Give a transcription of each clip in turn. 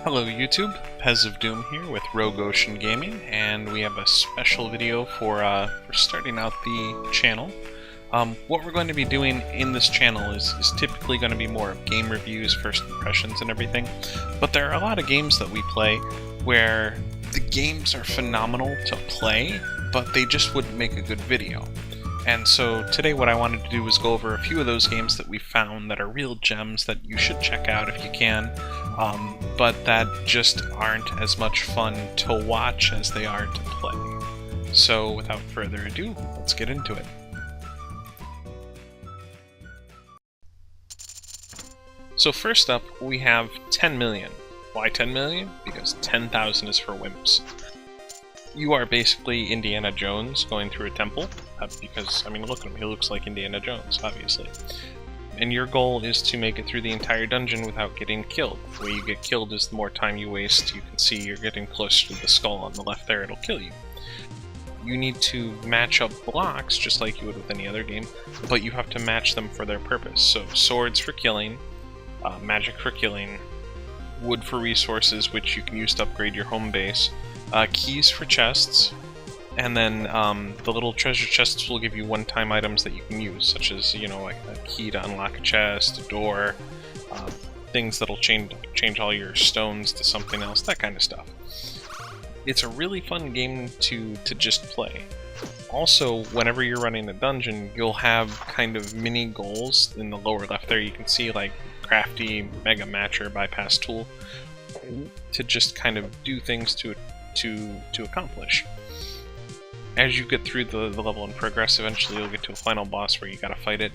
Hello YouTube, Pez of Doom here with Rogue Ocean Gaming, and we have a special video for starting out the channel. What we're going to be doing in this channel is typically going to be more of game reviews, first impressions and everything, but there are a lot of games that we play where the games are phenomenal to play, but they just wouldn't make a good video. And so today what I wanted to do was go over a few of those games that we found that are real gems that you should check out if you can, but that just aren't as much fun to watch as they are to play. So without further ado, let's get into it. So first up, we have 10 million. Why 10 million? Because 10,000 is for wimps. You are basically Indiana Jones going through a temple, because, I mean, look at him, he looks like Indiana Jones, obviously. And your goal is to make it through the entire dungeon without getting killed. The way you get killed is the more time you waste. You can see you're getting closer to the skull on the left there, it'll kill you. You need to match up blocks, just like you would with any other game, but you have to match them for their purpose. So, swords for killing, magic for killing, wood for resources, which you can use to upgrade your home base, keys for chests, and then the little treasure chests will give you one-time items that you can use, such as, you know, like a key to unlock a chest, a door, things that'll change all your stones to something else, that kind of stuff. It's a really fun game to just play. Also, whenever you're running a dungeon, you'll have kind of mini goals in the lower left there. You can see like crafty, mega matcher, bypass tool, to just kind of do things to accomplish. As you get through the level and progress, eventually you'll get to a final boss where you gotta fight it.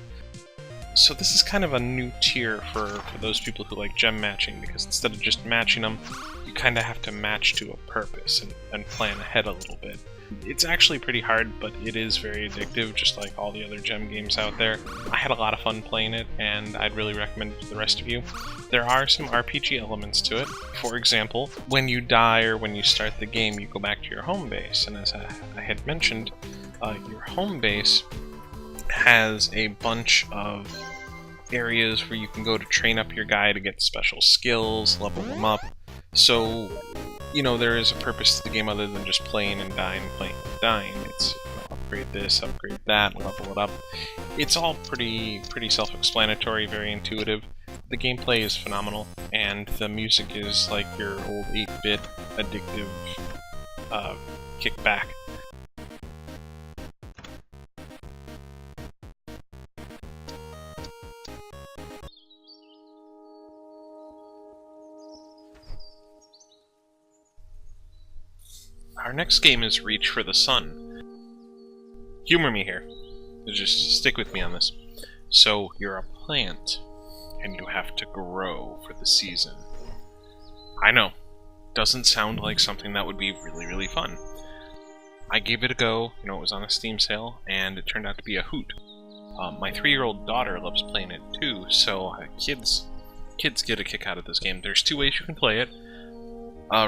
So this is kind of a new tier for those people who like gem matching, because instead of just matching them, you kind of have to match to a purpose and plan ahead a little bit. It's actually pretty hard, but it is very addictive, just like all the other gem games out there. I had a lot of fun playing it, and I'd really recommend it to the rest of you. There are some RPG elements to it. For example, when you die or when you start the game, you go back to your home base, and as I had mentioned, your home base has a bunch of areas where you can go to train up your guy to get special skills, level them up. So, you know, there is a purpose to the game other than just playing and dying, playing and dying. It's, you know, upgrade this, upgrade that, level it up. It's all pretty self-explanatory, very intuitive. The gameplay is phenomenal, and the music is like your old 8-bit addictive kickback. Our next game is Reach for the Sun. Humor me here. Just stick with me on this. So, you're a plant, and you have to grow for the season. I know, doesn't sound like something that would be really fun. I gave it a go, you know, it was on a Steam sale, and it turned out to be a hoot. My 3-year-old daughter loves playing it too, so kids get a kick out of this game. There's 2 ways you can play it.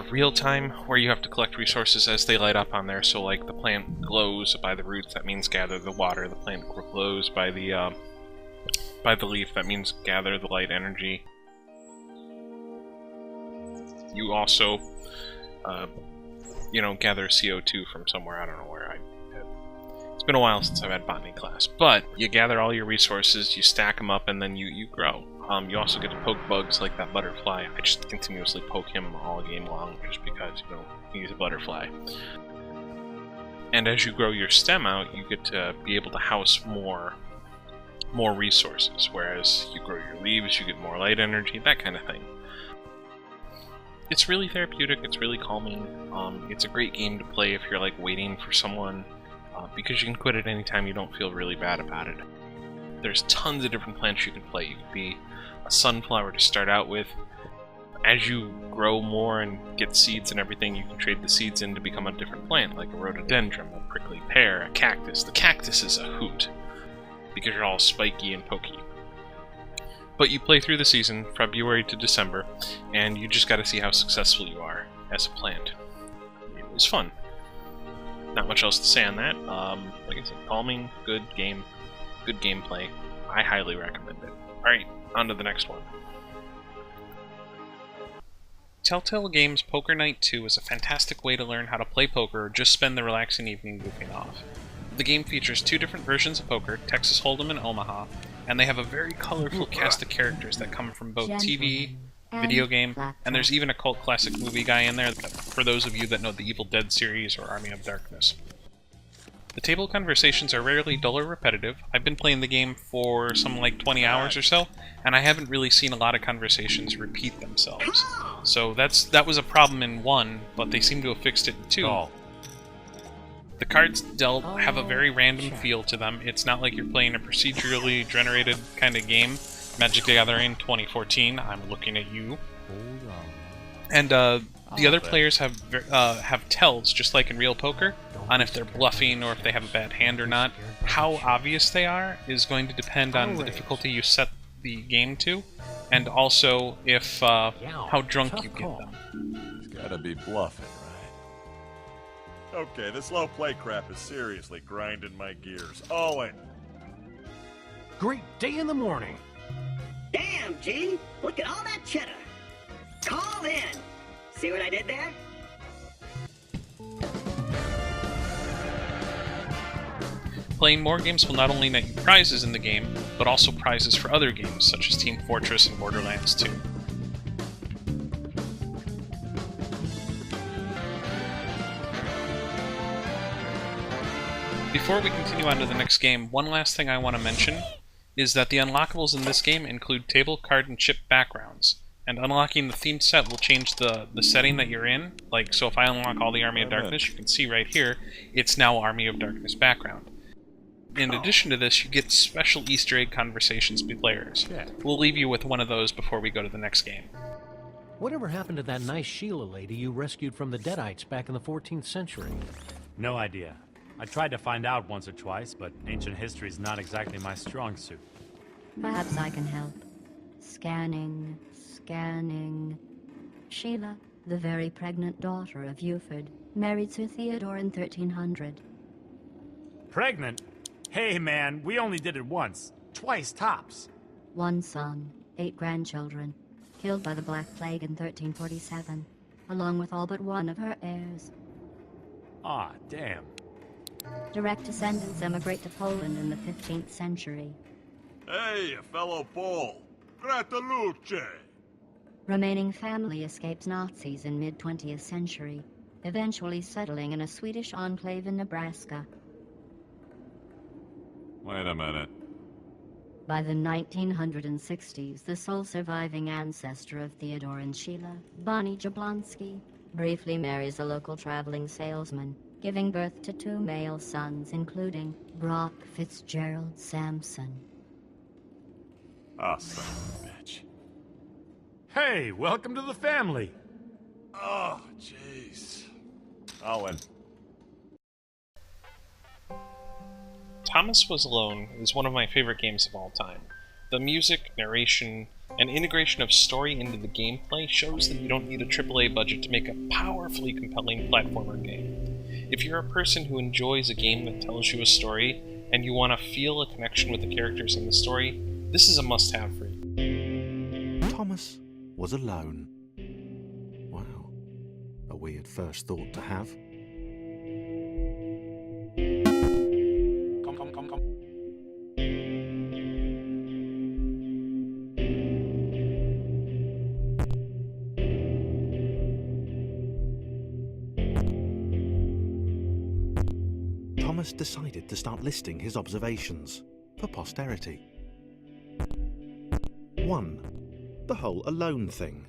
Real time, where you have to collect resources as they light up on there, so like the plant glows by the roots, that means gather the water. The plant glows by the leaf, that means gather the light energy. You also, you know, gather CO2 from somewhere, I don't know where. It's been a while since I've had botany class, but you gather all your resources, you stack them up, and then you grow. You also get to poke bugs like that butterfly. I just continuously poke him all game long just because, you know, he's a butterfly. And as you grow your stem out, you get to be able to house more resources, whereas you grow your leaves, you get more light energy, that kind of thing. It's really therapeutic, it's really calming. It's a great game to play if you're like waiting for someone, because you can quit at any time, you don't feel really bad about it. There's tons of different plants you can play. You could be a sunflower to start out with. As you grow more and get seeds and everything, you can trade the seeds in to become a different plant, like a rhododendron, a prickly pear, a cactus. The cactus is a hoot, because you're all spiky and pokey. But you play through the season, February to December, and you just gotta see how successful you are as a plant. It was fun. Not much else to say on that. Like I said, calming, good game. Good gameplay. I highly recommend it. Alright, on to the next one. Telltale Games Poker Night 2 is a fantastic way to learn how to play poker or just spend the relaxing evening goofing off. The game features 2 different versions of poker, Texas Hold'em and Omaha, and they have a very colorful cast of characters that come from both TV, video game, and there's even a cult classic movie guy in there for those of you that know the Evil Dead series or Army of Darkness. The table conversations are rarely dull or repetitive. I've been playing the game for some like 20 hours or so, and I haven't really seen a lot of conversations repeat themselves. So that was a problem in 1, but they seem to have fixed it in 2. Oh. The cards dealt have a very random feel to them. It's not like you're playing a procedurally generated kind of game. Magic the Gathering 2014, I'm looking at you. And the other players have tells, just like in real poker, on if they're bluffing or if they have a bad hand or not. How obvious they are is going to depend on the difficulty you set the game to, and also if how drunk you get them. It's gotta be bluffing, right? Okay, this low play crap is seriously grinding my gears. All in. Great day in the morning. Damn, G! Look at all that cheddar! Call in! See what I did there? Playing more games will not only net you prizes in the game, but also prizes for other games, such as Team Fortress and Borderlands 2. Before we continue on to the next game, one last thing I want to mention is that the unlockables in this game include table, card, and chip backgrounds. And unlocking the themed set will change the setting that you're in. Like, so if I unlock all the Army of Darkness, you can see right here, it's now Army of Darkness background. In addition to this, you get special Easter egg conversations with players. We'll leave you with one of those before we go to the next game. Whatever happened to that nice Sheila lady you rescued from the Deadites back in the 14th century? No idea. I tried to find out once or twice, but ancient history is not exactly my strong suit. Perhaps I can help. Scanning. Sheila, the very pregnant daughter of Euford, married Sir Theodore in 1300. Pregnant? Hey man, we only did it once. Twice tops. 1 son, 8 grandchildren, killed by the Black Plague in 1347, along with all but 1 of her heirs. Ah, damn. Direct descendants emigrate to Poland in the 15th century. Hey, fellow Pole. Grataluce. Remaining family escapes Nazis in mid-20th century, eventually settling in a Swedish enclave in Nebraska. Wait a minute. By the 1960s, the sole surviving ancestor of Theodore and Sheila, Bonnie Jablonski, briefly marries a local traveling salesman, giving birth to 2 male sons, including Brock Fitzgerald Sampson. Ah, son of a bitch. Hey, welcome to the family. Oh, jeez. All in. Thomas Was Alone is one of my favorite games of all time. The music, narration, and integration of story into the gameplay shows that you don't need a AAA budget to make a powerfully compelling platformer game. If you're a person who enjoys a game that tells you a story, and you want to feel a connection with the characters in the story, this is a must-have for you. Thomas was alone. Wow. A weird first thought to have. Come. Thomas decided to start listing his observations for posterity. 1. The whole alone thing.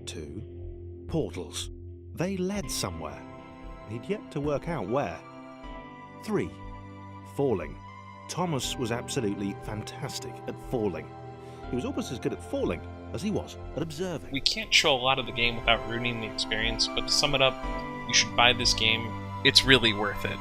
2. Portals. They led somewhere. He'd yet to work out where. 3. Falling. Thomas was absolutely fantastic at falling. He was almost as good at falling as he was at observing. We can't show a lot of the game without ruining the experience, but to sum it up, you should buy this game. It's really worth it.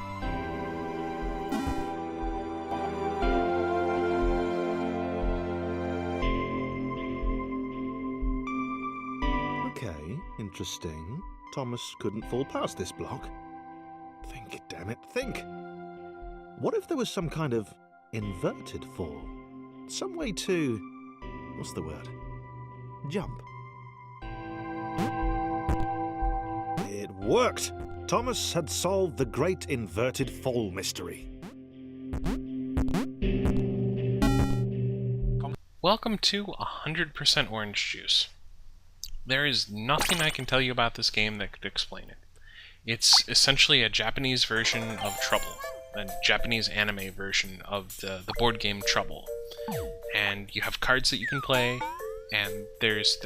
Okay, interesting. Thomas couldn't fall past this block. Think, damn it, think! What if there was some kind of inverted fall? Some way to... what's the word? Jump. worked! Thomas had solved the great inverted fall mystery. Welcome to 100% Orange Juice. There is nothing I can tell you about this game that could explain it. It's essentially a Japanese version of Trouble, a Japanese anime version of the board game Trouble. And you have cards that you can play, and there's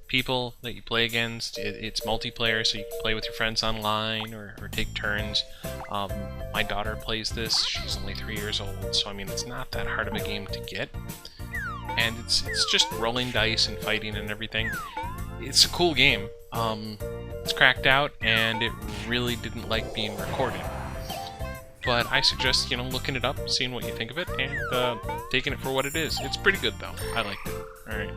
people that you play against. It's multiplayer, so you can play with your friends online or take turns. My daughter plays this. She's only 3 years old, so I mean it's not that hard of a game to get. And it's just rolling dice and fighting and everything. It's a cool game. It's cracked out, and it really didn't like being recorded. But I suggest, looking it up, seeing what you think of it, and taking it for what it is. It's pretty good, though. I liked it. Alright.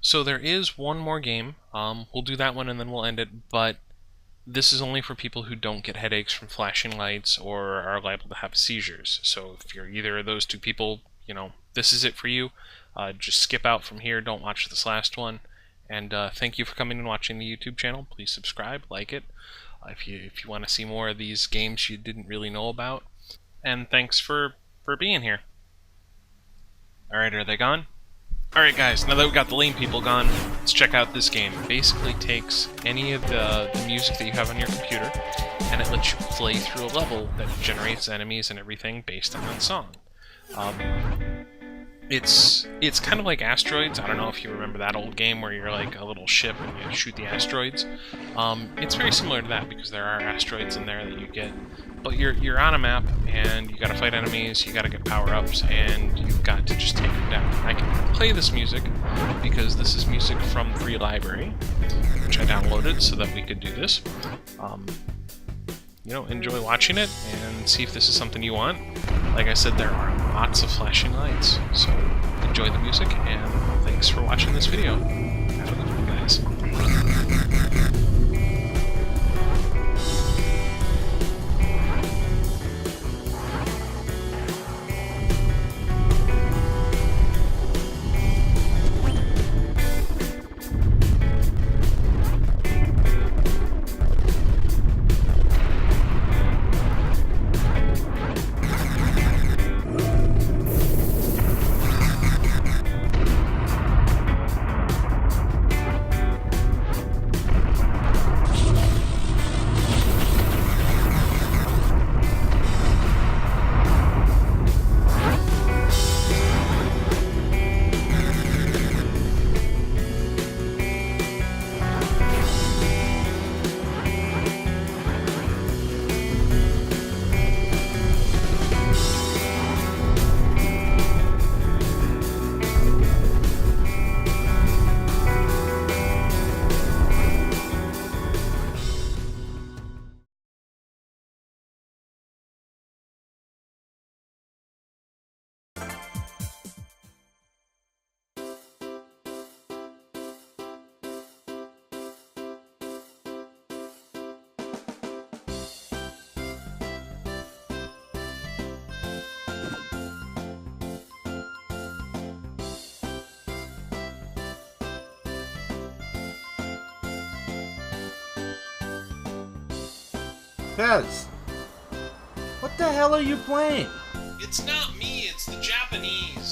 So there is one more game. We'll do that one and then we'll end it, but this is only for people who don't get headaches from flashing lights or are liable to have seizures. So if you're either of those two people, this is it for you. Just skip out from here, don't watch this last one. And thank you for coming and watching the YouTube channel. Please subscribe, like it, if you want to see more of these games you didn't really know about. And thanks for being here. Alright, are they gone? Alright guys, now that we've got the lame people gone, let's check out this game. It basically takes any of the music that you have on your computer, and it lets you play through a level that generates enemies and everything based on that song. It's kind of like Asteroids. I don't know if you remember that old game where you're like a little ship and you shoot the asteroids. It's very similar to that because there are asteroids in there that you get. But you're on a map, and you gotta fight enemies, you gotta get power-ups, and you've got to just take them down. I can play this music because this is music from Free Library, which I downloaded so that we could do this. Enjoy watching it and see if this is something you want. Like I said, there are lots of flashing lights, so enjoy the music, and thanks for watching this video. Have a good one, guys. Pez, what the hell are you playing? It's not me, it's the Japanese.